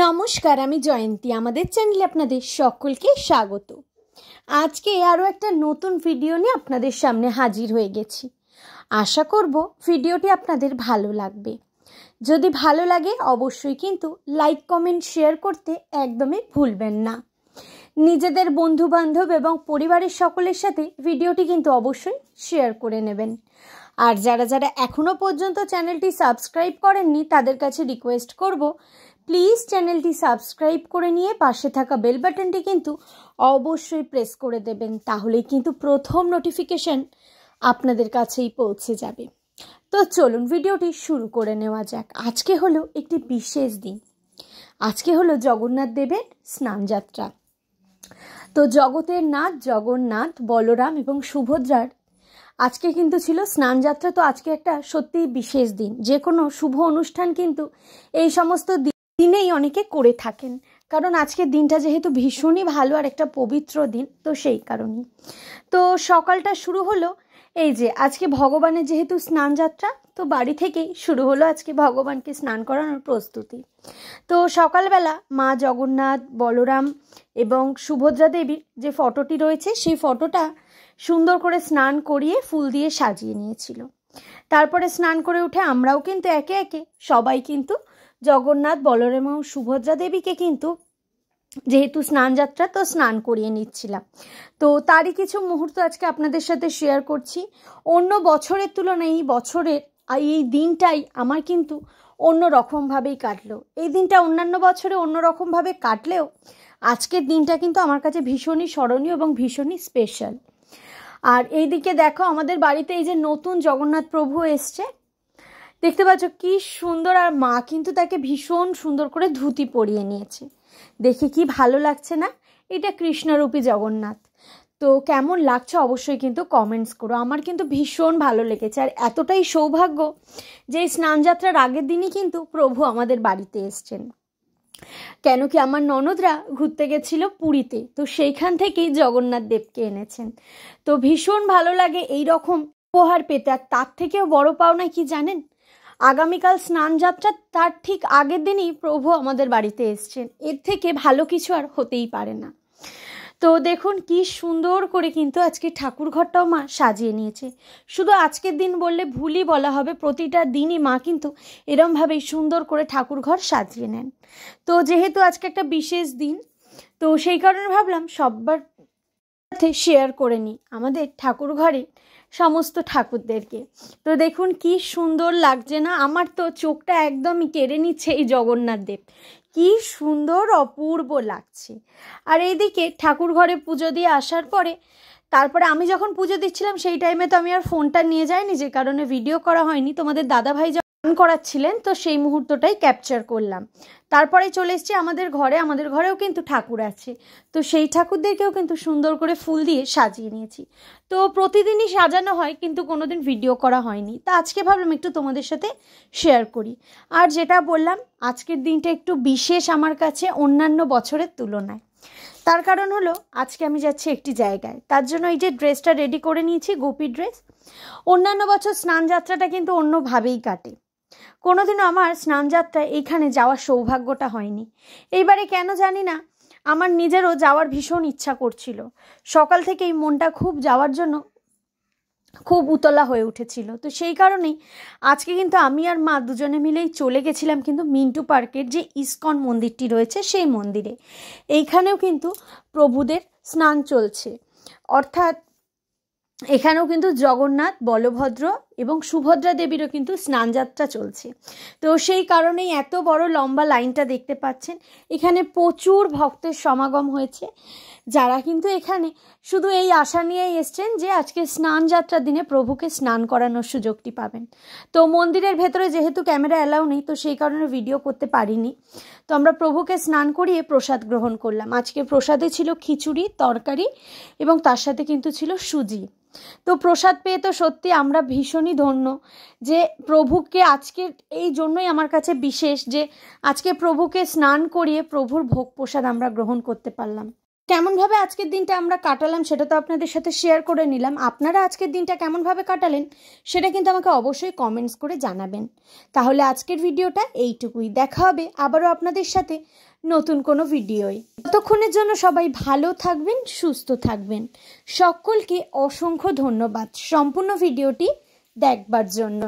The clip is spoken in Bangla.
নমস্কার, আমি জয়ন্তী। আমাদের চ্যানেলে আপনাদের সকলকে স্বাগত। আজকে আরও একটা নতুন ভিডিও নিয়ে আপনাদের সামনে হাজির হয়ে গেছি। আশা করব ভিডিওটি আপনাদের ভালো লাগবে। যদি ভালো লাগে অবশ্যই কিন্তু লাইক, কমেন্ট, শেয়ার করতে একদমই ভুলবেন না। নিজেদের বন্ধুবান্ধব এবং পরিবারের সকলের সাথে ভিডিওটি কিন্তু অবশ্যই শেয়ার করে নেবেন। আর যারা যারা এখনও পর্যন্ত চ্যানেলটি সাবস্ক্রাইব করেননি তাদের কাছে রিকোয়েস্ট করব, প্লিজ চ্যানেলটি সাবস্ক্রাইব করে নিয়ে পাশে থাকা বেল বাটনটি কিন্তু অবশ্যই প্রেস করে দেবেন। তাহলেই কিন্তু প্রথম নোটিফিকেশন আপনাদের কাছেই পৌঁছে যাবে। তো চলুন ভিডিওটি শুরু করে নেওয়া যাক। আজকে হলো একটি বিশেষ দিন। আজকে হলো জগন্নাথ দেবের স্নানযাত্রা। তো জগতের নাথ জগন্নাথ, বলরাম এবং সুভদ্রার আজকে কিন্তু ছিল স্নানযাত্রা। তো আজকে একটা সত্যিই বিশেষ দিন। যে কোনো শুভ অনুষ্ঠান কিন্তু এই সমস্ত দিনেই অনেকে করে থাকেন, কারণ আজকের দিনটা যেহেতু ভীষণই ভালো আর একটা পবিত্র দিন, তো সেই কারণেই। তো সকালটা শুরু হলো এই যে আজকে ভগবানের যেহেতু স্নানযাত্রা, তো বাড়ি থেকেই শুরু হলো আজকে ভগবানকে স্নান করানোর প্রস্তুতি। তো সকালবেলা মা জগন্নাথ, বলরাম এবং সুভদ্রা দেবীর যে ফটোটি রয়েছে সেই ফটোটা সুন্দর করে স্নান করিয়ে ফুল দিয়ে সাজিয়ে নিয়েছিল। তারপরে স্নান করে উঠে আমরাও কিন্তু একে একে সবাই কিন্তু জগন্নাথ, বলরাম এবং সুভদ্রা দেবীকে কিন্তু যেহেতু স্নানযাত্রা, তো স্নান করিয়ে নিচ্ছিলাম। তো তারই কিছু মুহূর্ত আজকে আপনাদের সাথে শেয়ার করছি। অন্য বছরের তুলনায় এই বছরের এই দিনটাই আমার কিন্তু অন্য রকমভাবেই কাটলো। এই দিনটা অন্যান্য বছরে অন্য রকমভাবে কাটলেও আজকের দিনটা কিন্তু আমার কাছে ভীষণই স্মরণীয় এবং ভীষণই স্পেশাল। আর এইদিকে দেখো, আমাদের বাড়িতে এই যে নতুন জগন্নাথ প্রভু এসছে, দেখতে পাচ্ছ কি সুন্দর। আর মা কিন্তু তাকে ভীষণ সুন্দর করে ধুতি পরিয়ে নিয়েছে। দেখে কি ভালো লাগছে না? এটা কৃষ্ণরূপী জগন্নাথ। তো কেমন লাগছে অবশ্যই কিন্তু কমেন্টস করো। আমার কিন্তু ভীষণ ভালো লেগেছে। আর এতটাই সৌভাগ্য যে এই স্নানযাত্রার আগের দিনই কিন্তু প্রভু আমাদের বাড়িতে এসছেন। কেন কি আমার ননদরা ঘুরতে গেছিল পুরীতে, তো সেইখান থেকেই জগন্নাথ দেবকে এনেছেন। তো ভীষণ ভালো লাগে এই রকম উপহার পেতে। আর তার থেকেও বড় পাওনা কি জানেন? আগামীকাল স্নানযাত্রা, তার ঠিক আগের দিনই প্রভু আমাদের বাড়িতে এসছেন। এর থেকে ভালো কিছু আর হতেই পারে না। তো দেখুন কি সুন্দর করে কিন্তু আজকে ঠাকুর ঘরটাও মা সাজিয়ে নিয়েছে। শুধু আজকের দিন বললে ভুলই বলা হবে, প্রতিটা দিনই মা কিন্তু এরমভাবেই সুন্দর করে ঠাকুর ঘর সাজিয়ে নেন। তো যেহেতু আজকে একটা বিশেষ দিন, তো সেই কারণে ভাবলাম সবার সাথে শেয়ার করে নিই আমাদের ঠাকুর ঘরে সমস্ত ঠাকুরদেরকে। তো দেখুন কি সুন্দর লাগছে না? আমার তো চোখটা একদমই কেড়ে নিচ্ছে এই জগন্নাথ দেব। কি সুন্দর অপূর্ব লাগছে। আর এইদিকে ঠাকুর ঘরে পুজো দিয়ে আসার পরে তারপরে আমি যখন পুজো দিচ্ছিলাম সেই টাইমে তো আমি আর ফোনটা নিয়ে যাইনি, যে কারণে ভিডিও করা হয়নি। তোমাদের দাদাভাই যখন করাচ্ছিলেন তো সেই মুহূর্তটাই ক্যাপচার করলাম। তারপরে চলে এসেছি আমাদের ঘরে। আমাদের ঘরেও কিন্তু ঠাকুর আছে, তো সেই ঠাকুরদেরকেও কিন্তু সুন্দর করে ফুল দিয়ে সাজিয়ে নিয়েছি। তো প্রতিদিনই সাজানো হয়, কিন্তু কোনোদিন ভিডিও করা হয়নি। তা আজকে ভাবলাম একটু তোমাদের সাথে শেয়ার করি। আর যেটা বললাম, আজকের দিনটা একটু বিশেষ আমার কাছে অন্যান্য বছরের তুলনায়। তার কারণ হলো আজকে আমি যাচ্ছি একটি জায়গায়, তার জন্য এই যে ড্রেসটা রেডি করে নিয়েছি, গোপী ড্রেস। অন্যান্য বছর স্নানযাত্রাটা কিন্তু অন্যভাবেই কাটে। কোনোদিনও আমার স্নানযাত্রায় এইখানে যাওয়ার সৌভাগ্যটা হয়নি। এইবারে কেন জানি না, আমার নিজেরও যাওয়ার ভীষণ ইচ্ছা করছিল। সকাল থেকেই মনটা খুব যাওয়ার জন্য খুব উতলা হয়ে উঠেছিল। তো সেই কারণেই আজকে কিন্তু আমি আর মা দুজনে মিলেই চলে গেছিলাম কিন্তু মিন্টু পার্কের যে ইস্কন মন্দিরটি রয়েছে সেই মন্দিরে। এইখানেও কিন্তু প্রভুদের স্নান চলছে, অর্থাৎ এখানেও কিন্তু জগন্নাথ, বলভদ্র এবং সুভদ্রা দেবীরও কিন্তু স্নানযাত্রা চলছে। তো সেই কারণেই এত বড় লম্বা লাইনটা দেখতে পাচ্ছেন। এখানে প্রচুর ভক্তের সমাগম হয়েছে, যারা কিন্তু এখানে শুধু এই আশা নিয়েই এসছেন যে আজকে স্নানযাত্রার দিনে প্রভুকে স্নান করানোর সুযোগটি পাবেন। তো মন্দিরের ভেতরে যেহেতু ক্যামেরা অ্যালাউ নেই, তো সেই কারণে ভিডিও করতে পারিনি। তো আমরা প্রভুকে স্নান করিয়ে প্রসাদ গ্রহণ করলাম। আজকে প্রসাদে ছিল খিচুড়ি, তরকারি এবং তার সাথে কিন্তু ছিল সুজি। তো প্রসাদ পেয়ে তো সত্যি আমরা ভীষণই ধন্য যে প্রভুকে আজকে এই জন্যই আমার কাছে বিশেষ যে আজকে প্রভুকে স্নান করিয়ে প্রভুর ভোগ প্রসাদ আমরা গ্রহণ করতে পারলাম। কেমনভাবে আজকের দিনটা আমরা কাটালাম সেটা তো আপনাদের সাথে শেয়ার করে নিলাম। আপনারা আজকের দিনটা কেমনভাবে কাটালেন সেটা কিন্তু আমাকে অবশ্যই কমেন্টস করে জানাবেন। তাহলে আজকের ভিডিওটা এইটুকুই, দেখা হবে আবারও আপনাদের সাথে নতুন কোনো ভিডিওয়। ততক্ষণের জন্য সবাই ভালো থাকবেন, সুস্থ থাকবেন। সকলকে অসংখ্য ধন্যবাদ সম্পূর্ণ ভিডিওটি দেখবার জন্য।